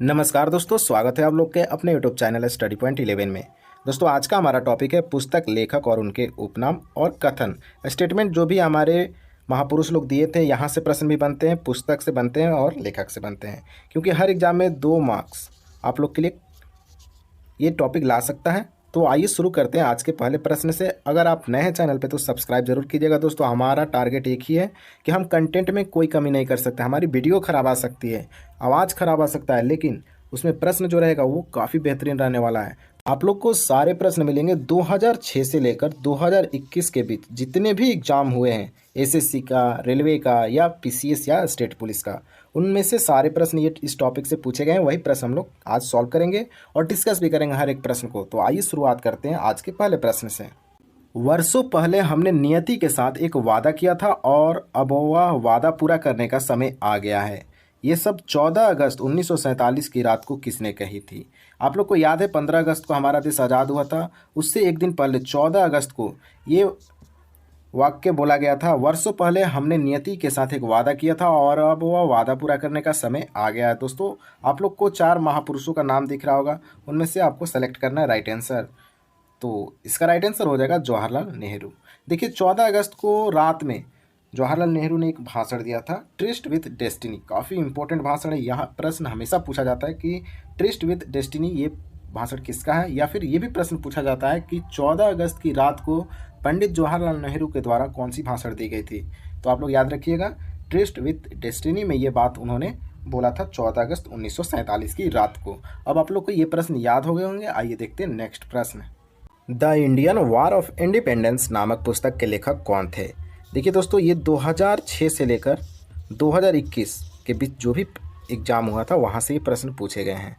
नमस्कार दोस्तों, स्वागत है आप लोग के अपने यूट्यूब चैनल स्टडी पॉइंट 11 में। दोस्तों आज का हमारा टॉपिक है पुस्तक, लेखक और उनके उपनाम और कथन। स्टेटमेंट जो भी हमारे महापुरुष लोग दिए थे, यहाँ से प्रश्न भी बनते हैं, पुस्तक से बनते हैं और लेखक से बनते हैं। क्योंकि हर एग्जाम में 2 मार्क्स आप लोग के लिए ये टॉपिक ला सकता है। तो आइए शुरू करते हैं आज के पहले प्रश्न से। अगर आप नए हैं चैनल पे तो सब्सक्राइब जरूर कीजिएगा। दोस्तों हमारा टारगेट एक ही है कि हम कंटेंट में कोई कमी नहीं कर सकते। हमारी वीडियो ख़राब आ सकती है, आवाज़ ख़राब आ सकता है, लेकिन उसमें प्रश्न जो रहेगा वो काफ़ी बेहतरीन रहने वाला है। आप लोग को सारे प्रश्न मिलेंगे 2006 से लेकर 2021 के बीच जितने भी एग्ज़ाम हुए हैं, एसएससी का, रेलवे का या पीसीएस या स्टेट पुलिस का, उनमें से सारे प्रश्न ये इस टॉपिक से पूछे गए हैं। वही प्रश्न हम लोग आज सॉल्व करेंगे और डिस्कस भी करेंगे हर एक प्रश्न को। तो आइए शुरुआत करते हैं आज के पहले प्रश्न से। वर्षों पहले हमने नियति के साथ एक वादा किया था और अब वह वादा पूरा करने का समय आ गया है। ये सब 14 अगस्त 1947 की रात को किसने कही थी? आप लोग को याद है 15 अगस्त को हमारा देश आज़ाद हुआ था। उससे एक दिन पहले 14 अगस्त को ये वाक्य बोला गया था, वर्षों पहले हमने नियति के साथ एक वादा किया था और अब वह वादा पूरा करने का समय आ गया है। दोस्तों आप लोग को 4 महापुरुषों का नाम दिख रहा होगा, उनमें से आपको सेलेक्ट करना है राइट आंसर। तो इसका राइट आंसर हो जाएगा जवाहरलाल नेहरू। देखिए 14 अगस्त को रात में जवाहरलाल नेहरू ने एक भाषण दिया था, ट्रिस्ट विथ डेस्टिनी। काफ़ी इंपॉर्टेंट भाषण है। यहाँ प्रश्न हमेशा पूछा जाता है कि ट्रिस्ट विथ डेस्टिनी ये भाषण किसका है, या फिर ये भी प्रश्न पूछा जाता है कि 14 अगस्त की रात को पंडित जवाहरलाल नेहरू के द्वारा कौन सी भाषण दी गई थी। तो आप लोग याद रखिएगा, ट्रिस्ट विथ डेस्टिनी में ये बात उन्होंने बोला था 14 अगस्त 1947 की रात को। अब आप लोग को ये प्रश्न याद हो गए होंगे। आइए देखते हैं नेक्स्ट प्रश्न। The Indian war of independence नामक पुस्तक के लेखक कौन थे? देखिए दोस्तों, ये 2006 से लेकर 2021 के बीच जो भी एग्ज़ाम हुआ था वहाँ से ये प्रश्न पूछे गए हैं।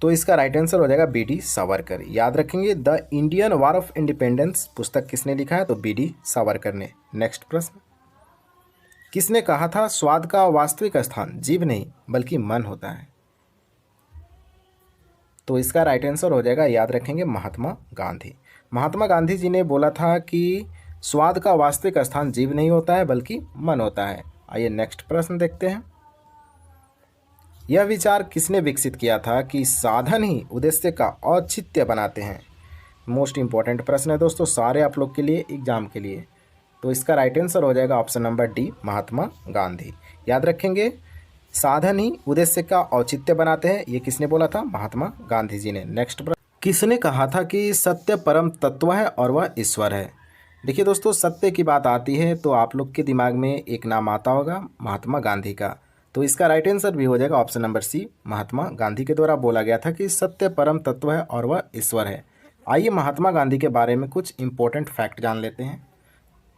तो इसका राइट आंसर हो जाएगा बी.डी. सावरकर। याद रखेंगे, the Indian war of independence पुस्तक किसने लिखा है? तो बी.डी. सावरकर ने। नेक्स्ट प्रश्न, किसने कहा था स्वाद का वास्तविक स्थान जीभ नहीं बल्कि मन होता है? तो इसका राइट आंसर हो जाएगा, याद रखेंगे, महात्मा गांधी। महात्मा गांधी जी ने बोला था कि स्वाद का वास्तविक स्थान जीभ नहीं होता है बल्कि मन होता है। आइए नेक्स्ट प्रश्न देखते हैं। यह विचार किसने विकसित किया था कि साधन ही उद्देश्य का औचित्य बनाते हैं? मोस्ट इंपॉर्टेंट प्रश्न है दोस्तों, सारे आप लोग के लिए, एग्जाम के लिए। तो इसका राइट आंसर हो जाएगा option number D, Mahatma Gandhi. याद रखेंगे, साधन ही उद्देश्य का औचित्य बनाते हैं, ये किसने बोला था? महात्मा गांधी जी ने। नेक्स्ट प्रश्न, किसने कहा था कि सत्य परम तत्व है और वह ईश्वर है? देखिए दोस्तों, सत्य की बात आती है तो आप लोग के दिमाग में एक नाम आता होगा, महात्मा गांधी का। तो इसका राइट आंसर भी हो जाएगा ऑप्शन नंबर सी, महात्मा गांधी के द्वारा बोला गया था कि सत्य परम तत्व है और वह ईश्वर है। आइए महात्मा गांधी के बारे में कुछ इंपॉर्टेंट फैक्ट जान लेते हैं।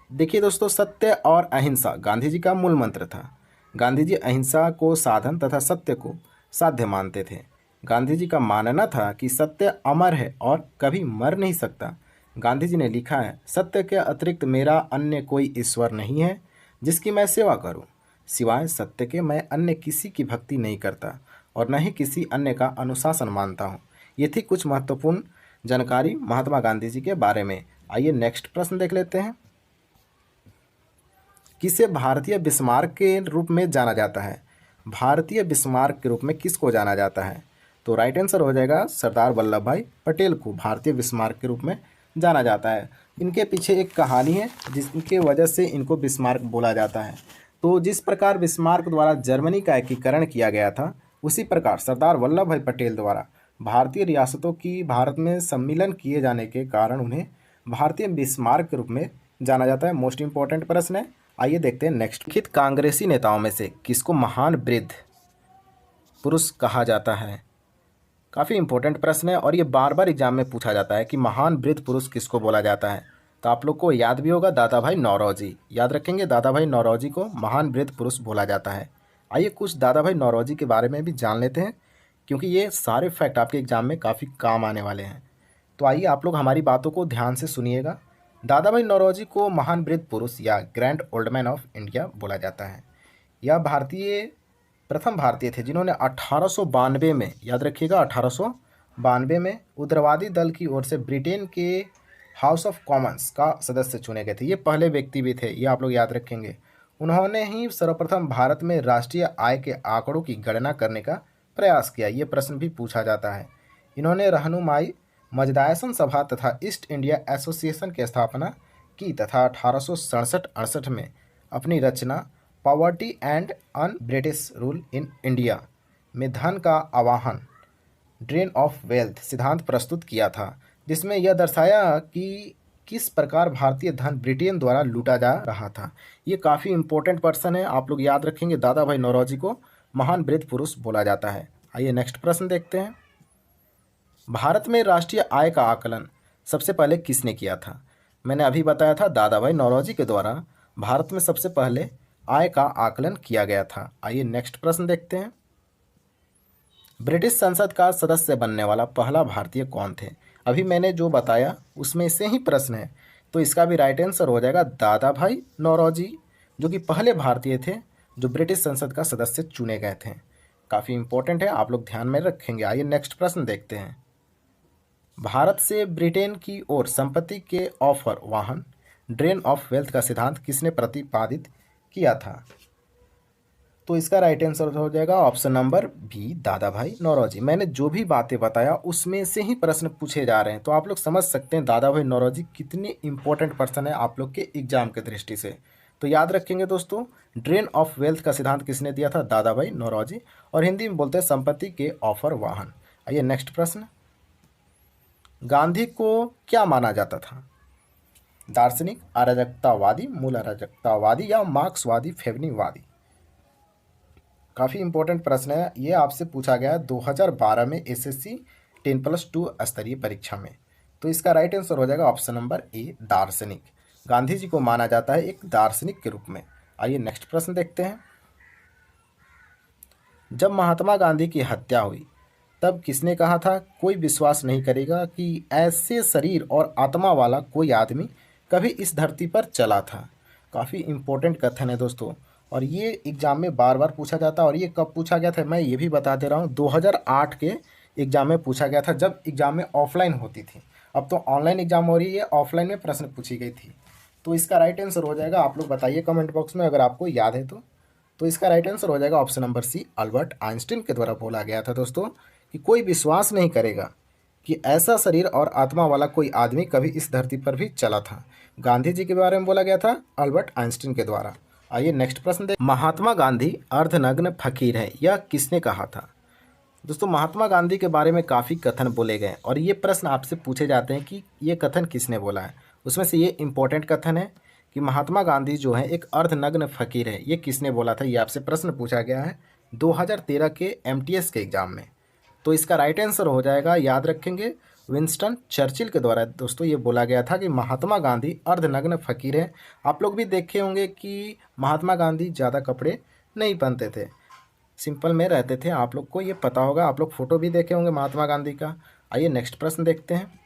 देखिए दोस्तों, सत्य और अहिंसा गांधी जी का मूल मंत्र था। गांधी जी अहिंसा को साधन तथा सत्य को साध्य मानते थे। गांधी जी का मानना था कि सत्य अमर है और कभी मर नहीं सकता। गांधी जी ने लिखा है, सत्य के अतिरिक्त मेरा अन्य कोई ईश्वर नहीं है जिसकी मैं सेवा करूं। सिवाय सत्य के मैं अन्य किसी की भक्ति नहीं करता और न ही किसी अन्य का अनुशासन मानता हूं। ये थी कुछ महत्वपूर्ण जानकारी महात्मा गांधी जी के बारे में। आइए नेक्स्ट प्रश्न देख लेते हैं। किसे भारतीय बिस्मार्क के रूप में जाना जाता है? भारतीय बिस्मार्क के रूप में किसको जाना जाता है? तो राइट आंसर हो जाएगा, सरदार वल्लभ भाई पटेल को भारतीय बिस्मार्क के रूप में जाना जाता है। इनके पीछे एक कहानी है जिसकी वजह से इनको बिस्मार्क बोला जाता है। तो जिस प्रकार बिस्मार्क द्वारा जर्मनी का एकीकरण किया गया था, उसी प्रकार सरदार वल्लभ भाई पटेल द्वारा भारतीय रियासतों की भारत में सम्मिलन किए जाने के कारण उन्हें भारतीय बिस्मार्क के रूप में जाना जाता है। मोस्ट इंपॉर्टेंट प्रश्न है। आइए देखते हैं नेक्स्ट। लिखित कांग्रेसी नेताओं में से किसको महान वृद्ध पुरुष कहा जाता है? काफ़ी इंपॉर्टेंट प्रश्न है और ये बार बार एग्जाम में पूछा जाता है कि महान वृद्ध पुरुष किसको बोला जाता है। तो आप लोग को याद भी होगा, दादा भाई नौरोजी। याद रखेंगे, दादा भाई नौरोजी को महान वृद्ध पुरुष बोला जाता है। आइए कुछ दादा भाई नौरोजी के बारे में भी जान लेते हैं, क्योंकि ये सारे फैक्ट आपके एग्जाम में काफ़ी काम आने वाले हैं। तो आइए आप लोग हमारी बातों को ध्यान से सुनिएगा। दादा भाई नौरोजी को महान वृद्ध पुरुष या grand old man of India बोला जाता है। यह प्रथम भारतीय थे जिन्होंने 1892 में, याद रखिएगा 1892 में उग्रवादी दल की ओर से ब्रिटेन के हाउस ऑफ कॉमन्स का सदस्य चुने गए थे। ये पहले व्यक्ति भी थे, ये आप लोग याद रखेंगे। उन्होंने ही सर्वप्रथम भारत में राष्ट्रीय आय के आंकड़ों की गणना करने का प्रयास किया। ये प्रश्न भी पूछा जाता है। इन्होंने रहनुमाई मजदायसन सभा तथा ईस्ट इंडिया एसोसिएशन की स्थापना की तथा 1867-68 में अपनी रचना poverty and un British rule in India में धन का आवाहन ड्रेन ऑफ वेल्थ सिद्धांत प्रस्तुत किया था, जिसमें यह दर्शाया कि किस प्रकार भारतीय धन ब्रिटेन द्वारा लूटा जा रहा था। ये काफ़ी इंपॉर्टेंट पर्सन है, आप लोग याद रखेंगे। दादा भाई नौरोजी को महान वृद्ध पुरुष बोला जाता है। आइए नेक्स्ट प्रश्न देखते हैं। भारत में राष्ट्रीय आय का आकलन सबसे पहले किसने किया था? मैंने अभी बताया था, दादा भाई नौरोजी के द्वारा भारत में सबसे पहले आय का आकलन किया गया था। आइए नेक्स्ट प्रश्न देखते हैं। ब्रिटिश संसद का सदस्य बनने वाला पहला भारतीय कौन थे? अभी मैंने जो बताया उसमें से ही प्रश्न है, तो इसका भी राइट आंसर हो जाएगा दादा भाई नौरोजी, जो कि पहले भारतीय थे जो ब्रिटिश संसद का सदस्य चुने गए थे। काफ़ी इंपॉर्टेंट है, आप लोग ध्यान में रखेंगे। आइए नेक्स्ट प्रश्न देखते हैं। भारत से ब्रिटेन की ओर संपत्ति के ऑफर वाहन ड्रेन ऑफ वेल्थ का सिद्धांत किसने प्रतिपादित किया था? तो इसका राइट आंसर हो जाएगा ऑप्शन नंबर बी, दादा भाई नौरोजी। मैंने जो भी बातें बताया उसमें से ही प्रश्न पूछे जा रहे हैं, तो आप लोग समझ सकते हैं दादा भाई नौरोजी कितने इंपॉर्टेंट पर्सन है आप लोग के एग्जाम के दृष्टि से। तो याद रखेंगे दोस्तों, ड्रेन ऑफ वेल्थ का सिद्धांत किसने दिया था? दादा भाई नौरोजी। और हिंदी में बोलते हैं संपत्ति के ऑफर वाहन। आइए नेक्स्ट प्रश्न। गांधी को क्या माना जाता था? दार्शनिक, अराजकतावादी, मूल अराजकतावादी या मार्क्सवादी फेमिनिवादी? काफ़ी इंपॉर्टेंट प्रश्न है, ये आपसे पूछा गया 2012 में एसएससी 10+2 स्तरीय परीक्षा में। तो इसका राइट आंसर हो जाएगा ऑप्शन नंबर ए, दार्शनिक। गांधी जी को माना जाता है एक दार्शनिक के रूप में। आइए नेक्स्ट प्रश्न देखते हैं। जब महात्मा गांधी की हत्या हुई तब किसने कहा था, कोई विश्वास नहीं करेगा कि ऐसे शरीर और आत्मा वाला कोई आदमी कभी इस धरती पर चला था? काफ़ी इंपॉर्टेंट कथन है दोस्तों, और ये एग्ज़ाम में बार बार पूछा जाता है। और ये कब पूछा गया था मैं ये भी बता दे रहा हूँ, 2008 के एग्ज़ाम में पूछा गया था, जब एग्ज़ाम में ऑफलाइन होती थी। अब तो ऑनलाइन एग्ज़ाम हो रही है, ऑफलाइन में प्रश्न पूछी गई थी। तो इसका राइट आंसर हो जाएगा, आप लोग बताइए कमेंट बॉक्स में अगर आपको याद है तो इसका राइट आंसर हो जाएगा option number C, Albert Einstein के द्वारा बोला गया था दोस्तों कि कोई विश्वास नहीं करेगा कि ऐसा शरीर और आत्मा वाला कोई आदमी कभी इस धरती पर भी चला था। गांधी जी के बारे में बोला गया था अल्बर्ट आइंस्टीन के द्वारा। आइए नेक्स्ट प्रश्न देखें। महात्मा गांधी अर्धनग्न फकीर है, यह किसने कहा था? दोस्तों, महात्मा गांधी के बारे में काफ़ी कथन बोले गए और ये प्रश्न आपसे पूछे जाते हैं कि ये कथन किसने बोला है। उसमें से ये इंपॉर्टेंट कथन है कि महात्मा गांधी जो है एक अर्धनग्न फकीर है, ये किसने बोला था, ये आपसे प्रश्न पूछा गया है 2013 के MTS के एग्ज़ाम में। तो इसका राइट आंसर हो जाएगा, याद रखेंगे, विंस्टन चर्चिल के द्वारा दोस्तों ये बोला गया था कि महात्मा गांधी अर्धनग्न फकीर है। आप लोग भी देखे होंगे कि महात्मा गांधी ज़्यादा कपड़े नहीं पहनते थे, सिंपल में रहते थे, आप लोग को ये पता होगा। आप लोग फोटो भी देखे होंगे महात्मा गांधी का। आइए नेक्स्ट प्रश्न देखते हैं।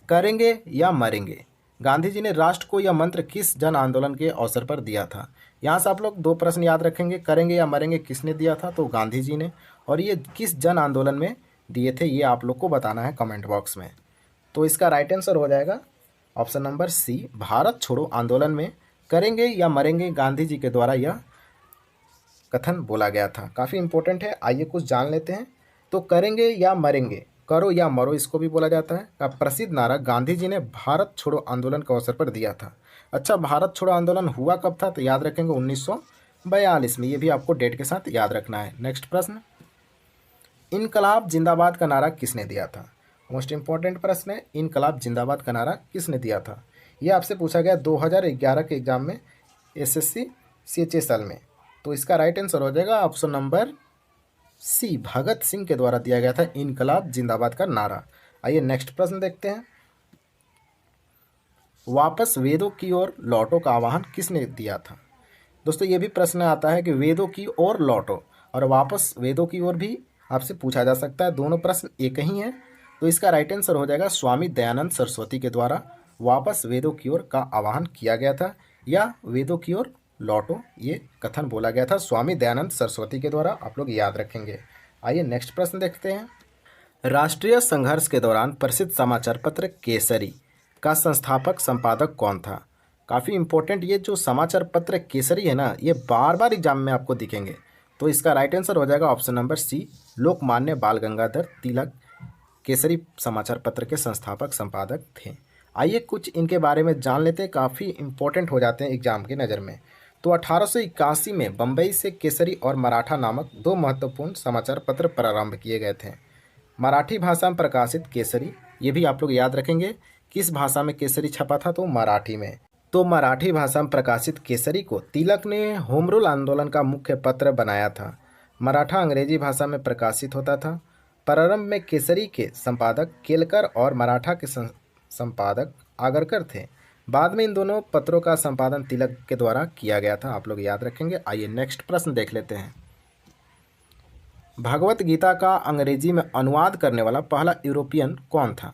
करेंगे या मरेंगे, गांधी जी ने राष्ट्र को यह मंत्र किस जन आंदोलन के अवसर पर दिया था? यहाँ से आप लोग दो प्रश्न याद रखेंगे, करेंगे या मरेंगे किसने दिया था, तो गांधी जी ने, और ये किस जन आंदोलन में दिए थे ये आप लोग को बताना है कमेंट बॉक्स में। तो इसका राइट आंसर हो जाएगा ऑप्शन नंबर सी, भारत छोड़ो आंदोलन में करेंगे या मरेंगे गांधी जी के द्वारा यह कथन बोला गया था। काफ़ी इंपॉर्टेंट है, आइए कुछ जान लेते हैं। तो करेंगे या मरेंगे, करो या मरो इसको भी बोला जाता है, का प्रसिद्ध नारा गांधी जी ने भारत छोड़ो आंदोलन के अवसर पर दिया था। अच्छा, भारत छोड़ो आंदोलन हुआ कब था, तो याद रखेंगे 1942 में, ये भी आपको डेट के साथ याद रखना है। नेक्स्ट प्रश्न, इनकलाब जिंदाबाद का नारा किसने दिया था? मोस्ट इंपॉर्टेंट प्रश्न है, इनकलाब जिंदाबाद का नारा किसने दिया था? ये आपसे पूछा गया 2011 के एग्जाम में SSC CHSL में। तो इसका राइट आंसर हो जाएगा ऑप्शन नंबर सी, भगत सिंह के द्वारा दिया गया था इनकलाब जिंदाबाद का नारा। आइए नेक्स्ट प्रश्न देखते हैं। वापस वेदों की ओर लौटो का आह्वान किसने दिया था? दोस्तों, ये भी प्रश्न आता है कि वेदों की ओर लौटो और वापस वेदों की ओर भी आपसे पूछा जा सकता है, दोनों प्रश्न एक ही हैं। तो इसका राइट आंसर हो जाएगा स्वामी दयानंद सरस्वती के द्वारा वापस वेदों की ओर का आह्वान किया गया था, या वेदों की ओर लौटो ये कथन बोला गया था स्वामी दयानंद सरस्वती के द्वारा, आप लोग याद रखेंगे। आइए नेक्स्ट प्रश्न देखते हैं। राष्ट्रीय संघर्ष के दौरान प्रसिद्ध समाचार पत्र केसरी का संस्थापक संपादक कौन था? काफ़ी इंपॉर्टेंट ये जो समाचार पत्र केसरी है ना, ये बार बार एग्जाम में आपको दिखेंगे। तो इसका राइट आंसर हो जाएगा ऑप्शन नंबर सी, लोकमान्य बाल गंगाधर तिलक केसरी समाचार पत्र के संस्थापक संपादक थे। आइए कुछ इनके बारे में जान लेते हैं, काफ़ी इंपॉर्टेंट हो जाते हैं एग्जाम की नज़र में। तो 1881 में बम्बई से केसरी और मराठा नामक दो महत्वपूर्ण समाचार पत्र प्रारंभ किए गए थे। मराठी भाषा में प्रकाशित केसरी, ये भी आप लोग याद रखेंगे किस भाषा में केसरी छपा था, तो मराठी में। तो मराठी भाषा में प्रकाशित केसरी को तिलक ने होम रूल आंदोलन का मुख्य पत्र बनाया था। मराठा अंग्रेजी भाषा में प्रकाशित होता था। प्रारंभ में केसरी के संपादक केलकर और मराठा के संपादक आगरकर थे। बाद में इन दोनों पत्रों का संपादन तिलक के द्वारा किया गया था, आप लोग याद रखेंगे। आइए नेक्स्ट प्रश्न देख लेते हैं। भगवत गीता का अंग्रेजी में अनुवाद करने वाला पहला यूरोपियन कौन था?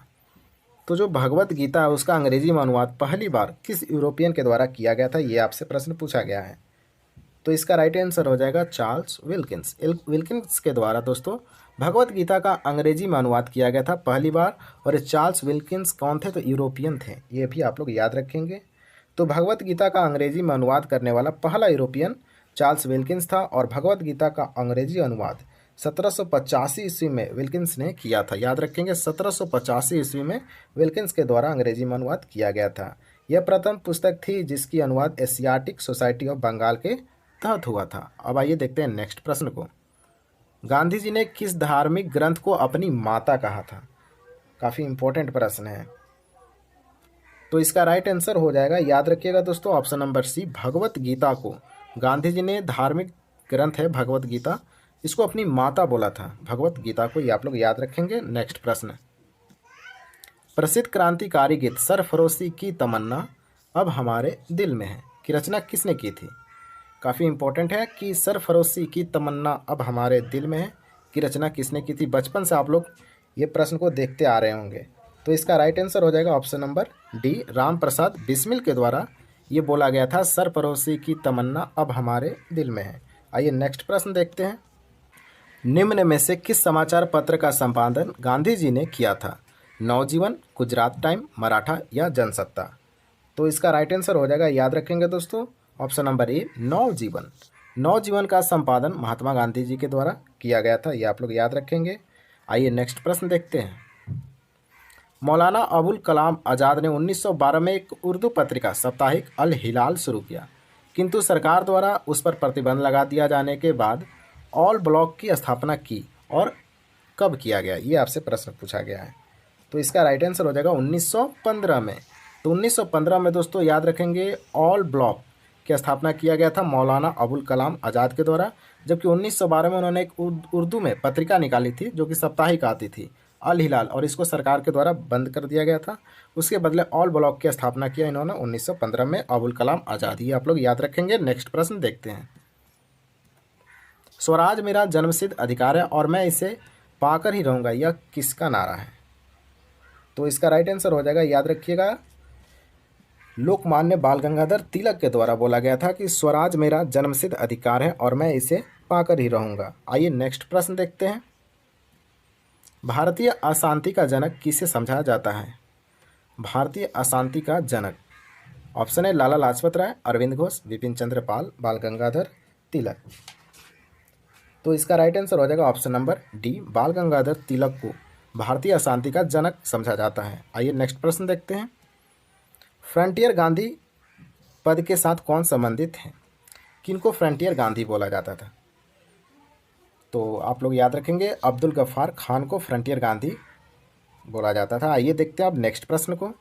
तो जो भगवत गीता है उसका अंग्रेजी में अनुवाद पहली बार किस यूरोपियन के द्वारा किया गया था, ये आपसे प्रश्न पूछा गया है। तो इसका राइट आंसर हो जाएगा चार्ल्स विल्किंस। विल्किंस के द्वारा दोस्तों भगवत गीता का अंग्रेजी में अनुवाद किया गया था पहली बार। और चार्ल्स विल्किंस कौन थे? तो यूरोपियन थे, ये भी आप लोग याद रखेंगे। तो भगवत गीता का अंग्रेजी में अनुवाद करने वाला पहला यूरोपियन चार्ल्स विल्किंस था। और भगवत गीता का अंग्रेजी अनुवाद 1785 ईस्वी में विल्किंस ने किया था, याद रखेंगे। 1785 ईस्वी में विल्किंस के द्वारा अंग्रेजी में अनुवाद किया गया था। यह प्रथम पुस्तक थी जिसकी अनुवाद एशियाटिक सोसाइटी ऑफ बंगाल के तहत हुआ था। अब आइए देखते हैं नेक्स्ट प्रश्न को। गांधी जी ने किस धार्मिक ग्रंथ को अपनी माता कहा था? काफ़ी इंपॉर्टेंट प्रश्न है। तो इसका राइट आंसर हो जाएगा, याद रखिएगा दोस्तों, ऑप्शन नंबर सी, भगवत गीता को गांधी जी ने, धार्मिक ग्रंथ है भगवत गीता, इसको अपनी माता बोला था, भगवत गीता को, ये आप लोग याद रखेंगे। नेक्स्ट प्रश्न। प्रसिद्ध क्रांतिकारी गीत सरफरोशी की तमन्ना अब हमारे दिल में है की रचना किसने की थी? काफ़ी इंपॉर्टेंट है कि सरफरोशी की तमन्ना अब हमारे दिल में है की रचना किसने की थी। बचपन से आप लोग ये प्रश्न को देखते आ रहे होंगे। तो इसका राइट आंसर हो जाएगा option number D, Ram Prasad Bismil के द्वारा ये बोला गया था, सरफरोशी की तमन्ना अब हमारे दिल में है। आइए नेक्स्ट प्रश्न देखते हैं। निम्न में से किस समाचार पत्र का संपादन गांधी जी ने किया था? नवजीवन, गुजरात टाइम, मराठा या जनसत्ता? तो इसका राइट आंसर हो जाएगा, याद रखेंगे दोस्तों, ऑप्शन नंबर ए, नवजीवन। नवजीवन का संपादन महात्मा गांधी जी के द्वारा किया गया था, ये आप लोग याद रखेंगे। आइए नेक्स्ट प्रश्न देखते हैं। मौलाना अबुल कलाम आज़ाद ने 1912 में एक उर्दू पत्रिका साप्ताहिक अल हिलाल शुरू किया, किंतु सरकार द्वारा उस पर प्रतिबंध लगा दिया जाने के बाद ऑल ब्लॉक की स्थापना की और कब किया गया, ये आपसे प्रश्न पूछा गया है। तो इसका राइट आंसर हो जाएगा 1915 में। तो 1915 में दोस्तों याद रखेंगे ऑल ब्लॉक की स्थापना किया गया था मौलाना अबुल कलाम आज़ाद के द्वारा। जबकि 1912 में उन्होंने एक उर्दू में पत्रिका निकाली थी जो कि साप्ताहिक आती थी, अल हिलाल, और इसको सरकार के द्वारा बंद कर दिया गया था। उसके बदले ऑल ब्लॉक की स्थापना किया इन्होंने 1915 में, अबुल कलाम आज़ाद, ये आप लोग याद रखेंगे। नेक्स्ट प्रश्न देखते हैं। स्वराज मेरा जन्मसिद्ध अधिकार है और मैं इसे पाकर ही रहूँगा, यह किसका नारा है? तो इसका राइट आंसर हो जाएगा, याद रखिएगा, लोकमान्य बाल गंगाधर तिलक के द्वारा बोला गया था कि स्वराज मेरा जन्मसिद्ध अधिकार है और मैं इसे पाकर ही रहूँगा। आइए नेक्स्ट प्रश्न देखते हैं। भारतीय अशांति का जनक किसे समझा जाता है? भारतीय अशांति का जनक, ऑप्शन है लाला लाजपत राय, अरविंद घोष, विपिन चंद्र पाल, बाल गंगाधर तिलक। तो इसका राइट आंसर हो जाएगा ऑप्शन नंबर डी, बाल गंगाधर तिलक को भारतीय अशांति का जनक समझा जाता है। आइए नेक्स्ट प्रश्न देखते हैं। फ्रंटियर गांधी पद के साथ कौन संबंधित है? किनको फ्रंटियर गांधी बोला जाता था? तो आप लोग याद रखेंगे, अब्दुल गफ्फार खान को फ्रंटियर गांधी बोला जाता था। आइए देखते हैं अब नेक्स्ट प्रश्न को।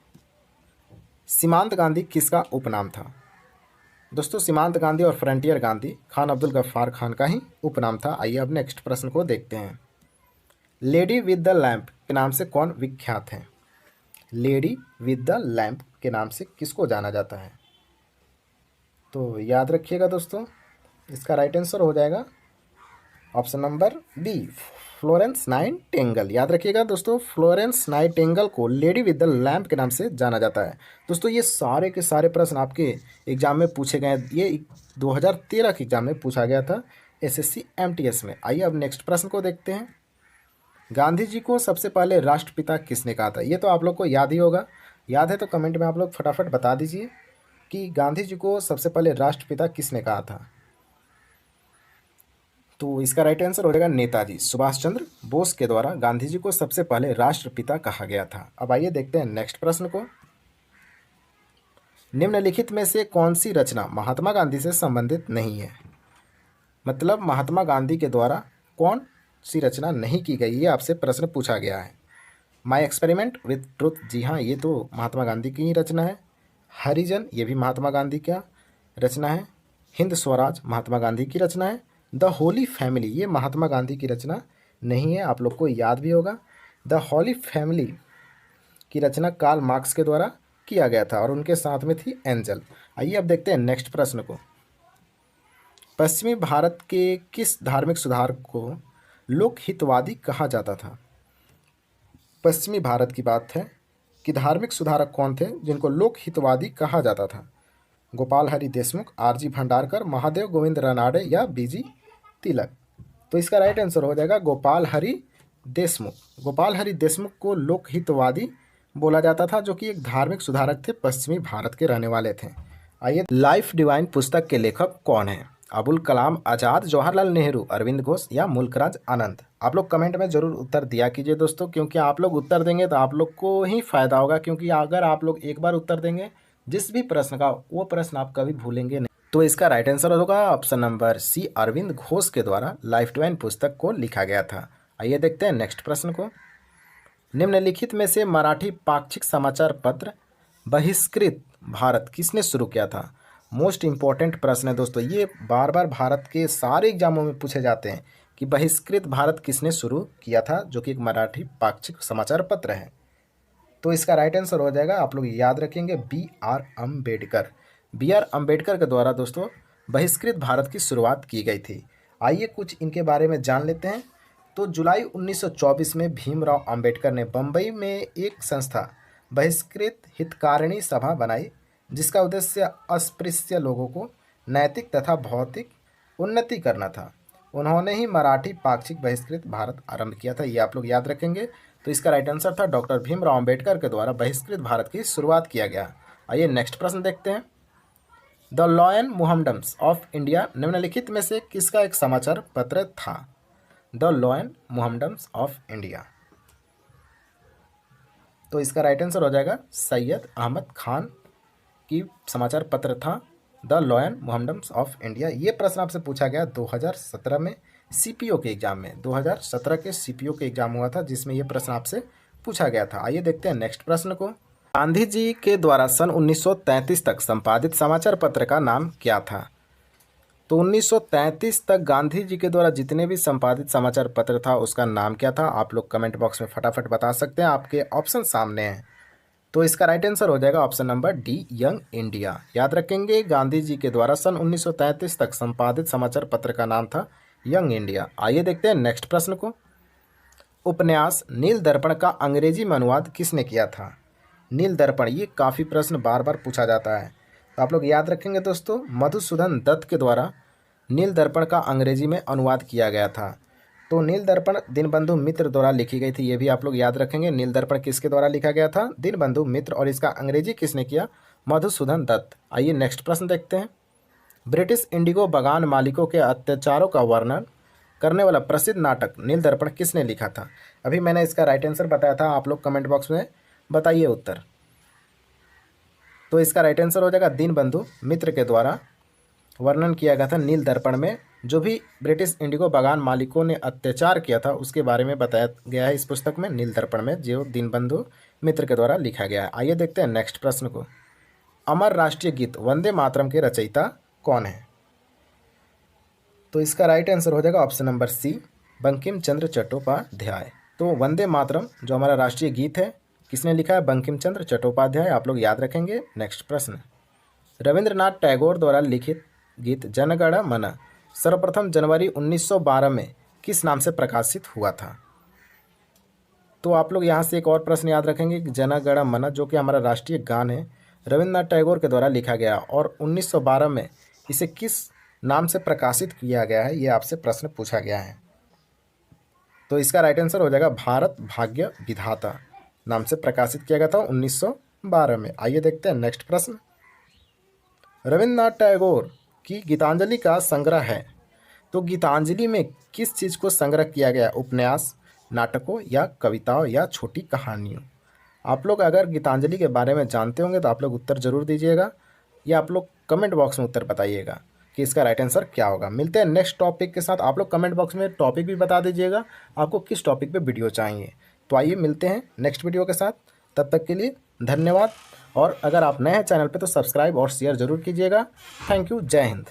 सीमांत गांधी किसका उपनाम था? दोस्तों सीमांत गांधी और फ्रंटियर गांधी खान अब्दुल गफ्फार खान का ही उपनाम था। आइए अब नेक्स्ट प्रश्न को देखते हैं। लेडी विद द लैंप के नाम से कौन विख्यात है? लेडी विद द लैंप के नाम से किसको जाना जाता है? तो याद रखिएगा दोस्तों, इसका राइट आंसर हो जाएगा option number B, Florence Nightingale. याद रखिएगा दोस्तों, फ्लोरेंस नाइटिंगेल को लेडी विद द लैंप के नाम से जाना जाता है। दोस्तों ये सारे के सारे प्रश्न आपके एग्जाम में पूछे गए, ये 2013 के एग्जाम में पूछा गया था एसएससी एमटीएस में। आइए अब नेक्स्ट प्रश्न को देखते हैं। गांधी जी को सबसे पहले राष्ट्रपिता किसने कहा था? ये तो आप लोग को याद ही होगा, याद है तो कमेंट में आप लोग फटाफट बता दीजिए। कि गांधी जी को सबसे पहले राष्ट्रपिता किसने कहा था? तो इसका राइट आंसर हो जाएगा नेताजी सुभाष चंद्र बोस के द्वारा गांधी जी को सबसे पहले राष्ट्रपिता कहा गया था। अब आइए देखते हैं नेक्स्ट प्रश्न को। निम्नलिखित में से कौन सी रचना महात्मा गांधी से संबंधित नहीं है? मतलब महात्मा गांधी के द्वारा कौन सी रचना नहीं की गई, ये आपसे प्रश्न पूछा गया है। माई एक्सपेरिमेंट विथ ट्रुथ, जी हाँ, ये तो महात्मा गांधी की ही रचना है। हरिजन, ये भी महात्मा गांधी का रचना है। हिंद स्वराज महात्मा गांधी की रचना है। द होली फैमिली, ये महात्मा गांधी की रचना नहीं है, आप लोग को याद भी होगा। द होली फैमिली की रचना कार्ल मार्क्स के द्वारा किया गया था और उनके साथ में थी एंजल। आइए अब देखते हैं नेक्स्ट प्रश्न को। पश्चिमी भारत के किस धार्मिक सुधारक को लोकहितवादी कहा जाता था? पश्चिमी भारत की बात है कि धार्मिक सुधारक कौन थे जिनको लोकहितवादी कहा जाता था? गोपाल हरि देशमुख, आरजी भंडारकर, महादेव गोविंद रानडे या बीजी तिलक? तो इसका राइट आंसर हो जाएगा गोपाल हरि देशमुख। गोपाल हरि देशमुख को लोकहितवादी बोला जाता था, जो कि एक धार्मिक सुधारक थे, पश्चिमी भारत के रहने वाले थे। आइए, लाइफ डिवाइन पुस्तक के लेखक कौन है? अबुल कलाम आज़ाद, जवाहरलाल नेहरू, अरविंद घोष या मुल्कराज आनंद? आप लोग कमेंट में ज़रूर उत्तर दिया कीजिए दोस्तों, क्योंकि आप लोग उत्तर देंगे तो आप लोग को ही फ़ायदा होगा, क्योंकि अगर आप लोग एक बार उत्तर देंगे जिस भी प्रश्न का, वो प्रश्न आप कभी भूलेंगे नहीं। तो इसका राइट आंसर होगा option number C, Aurobindo Ghosh के द्वारा लाइफ डिवाइन पुस्तक को लिखा गया था। आइए देखते हैं नेक्स्ट प्रश्न को। निम्नलिखित में से मराठी पाक्षिक समाचार पत्र बहिष्कृत भारत किसने शुरू किया था? मोस्ट इंपॉर्टेंट प्रश्न है दोस्तों, ये बार बार भारत के सारे एग्जामों में पूछे जाते हैं कि बहिष्कृत भारत किसने शुरू किया था, जो कि एक मराठी पाक्षिक समाचार पत्र है। तो इसका राइट आंसर हो जाएगा, आप लोग याद रखेंगे, B R Ambedkar. B R Ambedkar के द्वारा दोस्तों बहिष्कृत भारत की शुरुआत की गई थी। आइए कुछ इनके बारे में जान लेते हैं। तो जुलाई 1924 में भीमराव अंबेडकर ने बम्बई में एक संस्था बहिष्कृत हितकारिणी सभा बनाई, जिसका उद्देश्य अस्पृश्य लोगों को नैतिक तथा भौतिक उन्नति करना था। उन्होंने ही मराठी पाक्षिक बहिष्कृत भारत आरंभ किया था, ये आप लोग याद रखेंगे। तो इसका राइट आंसर था डॉक्टर भीमराव अंबेडकर के द्वारा बहिष्कृत भारत की शुरुआत किया गया। आइए नेक्स्ट प्रश्न देखते हैं। The lion Mohammedans of India निम्नलिखित में से किसका एक समाचार पत्र था? The lion Mohammedans of India. तो इसका राइट आंसर हो जाएगा सैयद अहमद खान की समाचार पत्र था the lion Mohammedans of India. ये प्रश्न आपसे पूछा गया 2017 में सीपीओ के एग्जाम में। 2017 के सीपीओ के एग्जाम हुआ था, जिसमें ये प्रश्न आपसे पूछा गया था। आइए देखते हैं नेक्स्ट प्रश्न को। गांधी जी के द्वारा सन 1933 तक संपादित समाचार पत्र का नाम क्या था? तो 1933 तक गांधी जी के द्वारा जितने भी संपादित समाचार पत्र था, उसका नाम क्या था? आप लोग कमेंट बॉक्स में फटाफट बता सकते हैं, आपके ऑप्शन सामने हैं। तो इसका राइट आंसर हो जाएगा option number D, young India. याद रखेंगे, गांधी जी के द्वारा सन 1933 तक संपादित समाचार पत्र का नाम था यंग इंडिया। आइए देखते हैं नेक्स्ट प्रश्न को। उपन्यास नील दर्पण का अंग्रेजी में अनुवाद किसने किया था? नील दर्पण, ये काफ़ी प्रश्न बार बार पूछा जाता है, तो आप लोग याद रखेंगे दोस्तों, मधुसूदन दत्त के द्वारा नील दर्पण का अंग्रेजी में अनुवाद किया गया था। तो नील दर्पण दीनबंधु मित्र द्वारा लिखी गई थी, ये भी आप लोग याद रखेंगे। नील दर्पण किसके द्वारा लिखा गया था? दीनबंधु मित्र। और इसका अंग्रेजी किसने किया? मधुसूदन दत्त। आइए नेक्स्ट प्रश्न देखते हैं। ब्रिटिश इंडिगो बागान मालिकों के अत्याचारों का वर्णन करने वाला प्रसिद्ध नाटक नील दर्पण किसने लिखा था? अभी मैंने इसका राइट आंसर बताया था, आप लोग कमेंट बॉक्स में बताइए उत्तर। तो इसका राइट आंसर हो जाएगा दीनबंधु मित्र के द्वारा वर्णन किया गया था नील दर्पण में। जो भी ब्रिटिश इंडिगो बागान मालिकों ने अत्याचार किया था, उसके बारे में बताया गया है इस पुस्तक में, नील दर्पण में, जो दीनबंधु मित्र के द्वारा लिखा गया है। आइए देखते हैं नेक्स्ट प्रश्न को। अमर राष्ट्रीय गीत वंदे मातरम के रचयिता कौन है? तो इसका राइट आंसर हो जाएगा ऑप्शन नंबर सी, बंकिम चंद्र चट्टोपाध्याय। तो वंदे मातरम जो हमारा राष्ट्रीय गीत है, किसने लिखा है? बंकिम चंद्र चट्टोपाध्याय। आप लोग याद रखेंगे। नेक्स्ट प्रश्न। रविंद्रनाथ टैगोर द्वारा लिखित गीत जन गण मन सर्वप्रथम जनवरी 1912 में किस नाम से प्रकाशित हुआ था? तो आप लोग यहाँ से एक और प्रश्न याद रखेंगे कि जन गण मन, जो कि हमारा राष्ट्रीय गान है, रविंद्रनाथ टैगोर के द्वारा लिखा गया और 1912 में इसे किस नाम से प्रकाशित किया गया है, ये आपसे प्रश्न पूछा गया है। तो इसका राइट आंसर हो जाएगा भारत भाग्य विधाता नाम से प्रकाशित किया गया था 1912 में। आइए देखते हैं नेक्स्ट प्रश्न। रविन्द्रनाथ टैगोर की गीतांजलि का संग्रह है। तो गीतांजलि में किस चीज़ को संग्रह किया गया? उपन्यास, नाटकों या कविताओं या छोटी कहानियों? आप लोग अगर गीतांजलि के बारे में जानते होंगे तो आप लोग उत्तर जरूर दीजिएगा, या आप लोग कमेंट बॉक्स में उत्तर बताइएगा कि इसका राइट आंसर क्या होगा। मिलते हैं नेक्स्ट टॉपिक के साथ। आप लोग कमेंट बॉक्स में टॉपिक भी बता दीजिएगा आपको किस टॉपिक पे वीडियो चाहिए। तो आइए मिलते हैं नेक्स्ट वीडियो के साथ, तब तक के लिए धन्यवाद। और अगर आप नए हैं चैनल पे तो सब्सक्राइब और शेयर ज़रूर कीजिएगा। Thank you. जय हिंद।